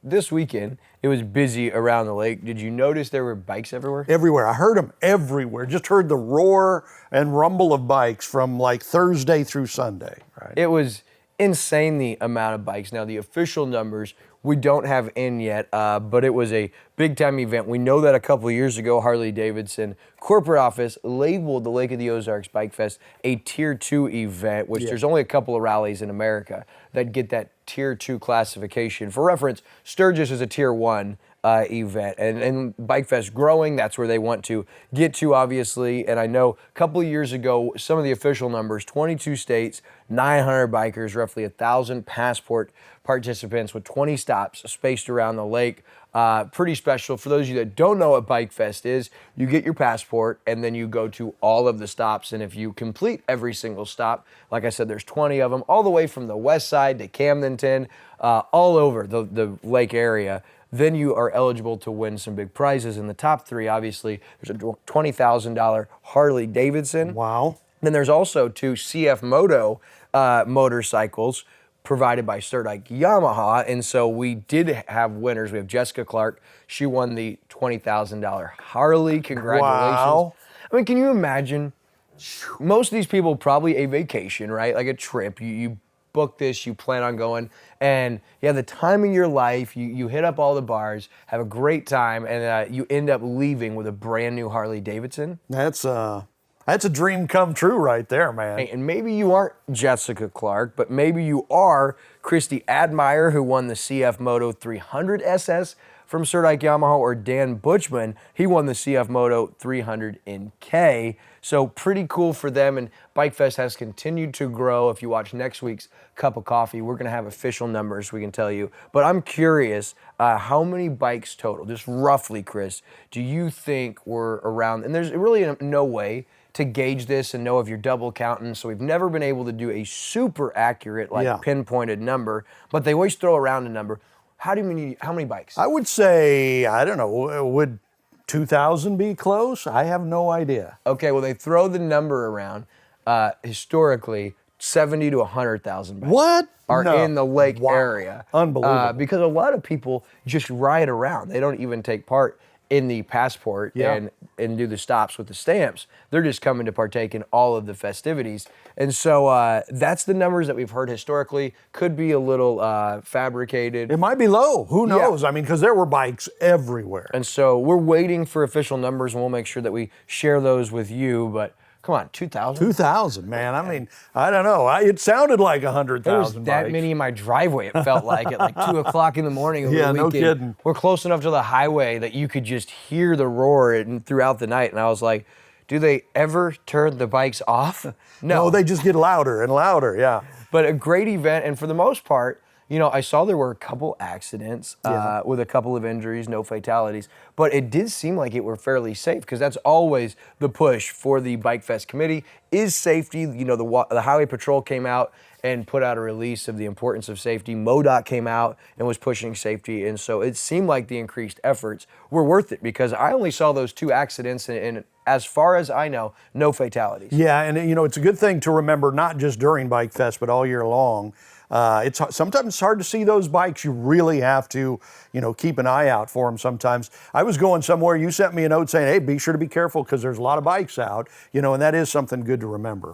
this weekend, it was busy around the lake. Did you notice there were bikes everywhere? Everywhere. I heard them everywhere. Just heard the roar and rumble of bikes from like Thursday through Sunday. Right. It was insane, the amount of bikes. Now, the official numbers we don't have in yet, but it was a big-time event. We know that a couple of years ago, Harley-Davidson corporate office labeled the Lake of the Ozarks Bikefest a Tier 2 event, which there's only a couple of rallies in America that get that Tier 2 classification. For reference, Sturgis is a Tier 1 event, and Bikefest growing, that's where they want to get to, obviously. And I know a couple of years ago, some of the official numbers, 22 states, 900 bikers, roughly 1,000 passport participants with 20 stops spaced around the lake. Pretty special. For those of you that don't know what Bikefest is, you get your passport and then you go to all of the stops. And if you complete every single stop, like I said, there's 20 of them, all the way from the west side to Camdenton, all over the lake area, then you are eligible to win some big prizes. In the top three, obviously, there's a $20,000 Harley-Davidson. Wow. Then there's also two CF Moto motorcycles provided by Sturdyke Yamaha, and so we did have winners. We have Jessica Clark. She won the $20,000 Harley. Congratulations. Wow. I mean, can you imagine? Most of these people probably a vacation, right? Like a trip. You book this, you plan on going, and you have the time of your life. You hit up all the bars, have a great time, and you end up leaving with a brand new Harley Davidson. That's a dream come true right there, man. Hey, and maybe you aren't Jessica Clark, but maybe you are Christy Admire, who won the CF Moto 300 SS from Sturdyke Yamaha, or Dan Butchman. He won the CF Moto 300 in K. So pretty cool for them, and Bikefest has continued to grow. If you watch next week's Cup of Coffee, we're going to have official numbers we can tell you. But I'm curious, how many bikes total, just roughly, Chris, do you think were around? And there's really no way to gauge this and know if you're double counting, so we've never been able to do a super accurate, pinpointed number, but they always throw around a number. How many bikes? I would say, I don't know, would 2,000 be close? I have no idea. Okay, well, they throw the number around. Historically, 70 to 100,000 bikes are in the lake area. Unbelievable. Because a lot of people just ride around. They don't even take part in the passport and do the stops with the stamps. They're just coming to partake in all of the festivities. And so that's the numbers that we've heard historically. Could be a little fabricated. It might be low. Who knows? I mean, because there were bikes everywhere. And so we're waiting for official numbers, and we'll make sure that we share those with you. But come on, 2,000? 2,000, man. I mean, I don't know. It sounded like 100,000 There was that many in my driveway, it felt like, at like 2 o'clock in the morning over the weekend. No kidding. We're close enough to the highway that you could just hear the roar throughout the night. And I was like, do they ever turn the bikes off? No, they just get louder and louder, yeah. But a great event, and for the most part, you know, I saw there were a couple accidents with a couple of injuries, no fatalities, but it did seem like it were fairly safe, because that's always the push for the Bikefest committee is safety. You know, the Highway Patrol came out and put out a release of the importance of safety. MoDOT came out and was pushing safety, and so it seemed like the increased efforts were worth it, because I only saw those two accidents, and as far as I know, no fatalities. Yeah, and you know, it's a good thing to remember, not just during Bikefest, but all year long. Sometimes it's hard to see those bikes. You really have to, you know, keep an eye out for them sometimes. I was going somewhere, you sent me a note saying, hey, be sure to be careful because there's a lot of bikes out, you know, and that is something good to remember.